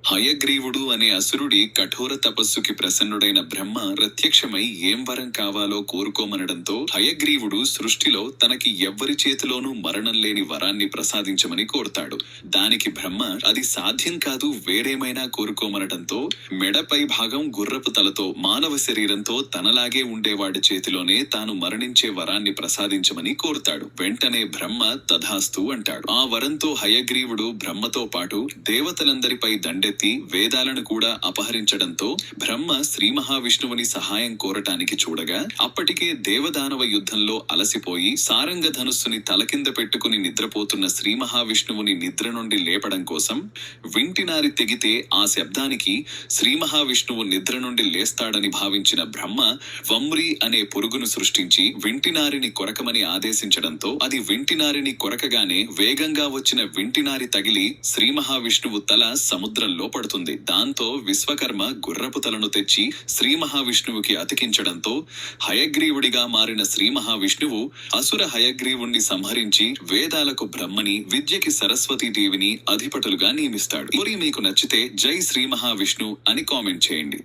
హయగ్రీవుడు అనే అసురుడి కఠోర తపస్సుకి ప్రసన్నుడైన బ్రహ్మ ప్రత్యక్షమై ఏం వరం కావాలో కోరుకోమనడంతో హయగ్రీవుడు సృష్టిలో తనకి ఎవ్వరి చేతిలోనూ మరణం లేని వరాన్ని ప్రసాదించమని కోరుతాడు. దానికి బ్రహ్మ అది సాధ్యం కాదు, వేరేమైనా కోరుకోమనడంతో మెడపై భాగం గుర్రపు తలతో మానవ శరీరంతో తనలాగే ఉండేవాడి చేతిలోనే తాను మరణించే వరాన్ని ప్రసాదించమని కోరుతాడు. వెంటనే బ్రహ్మ తథాస్తు అంటాడు. ఆ వరంతో హయగ్రీవుడు బ్రహ్మతో పాటు దేవతలందరిపై దండెత్తి వేదాలను కూడా అపహరించడంతో బ్రహ్మ శ్రీ మహావిష్ణువుని సహాయం కోరటానికి చూడగా అప్పటికే దేవదానవ యుద్ధంలో అలసిపోయి సారంగ ధనుస్సుని తలకింద పెట్టుకుని నిద్రపోతున్న శ్రీ మహావిష్ణువుని నిద్ర నుండి లేపడం కోసం వింటినారి తెగితే ఆ శబ్దానికి శ్రీ మహావిష్ణువు నిద్ర నుండి లేస్తాడని భావించిన బ్రహ్మ వమ్రి అనే పురుగును సృష్టించి వింటినారిని కొరకమని ఆదేశించడంతో అది వింటినారిని కొరకగానే వేగంగా వచ్చిన వింటినారి తగిలి శ్రీ మహావిష్ణువు తల సముద్రంలో పడుతుంది. దాంతో విశ్వకర్మ గుర్రపు తలను తెచ్చి శ్రీ మహావిష్ణువుకి అతికించడంతో హయగ్రీవుడిగా మారిన శ్రీ మహావిష్ణువు అసుర హయగ్రీవుణ్ణి సంహరించి వేదాలకు బ్రహ్మని, విద్యకి సరస్వతీదేవిని అధిపతులుగా నియమిస్తాడు. మీకు నచ్చితే జై శ్రీ మహావిష్ణు అని కామెంట్ చేయండి.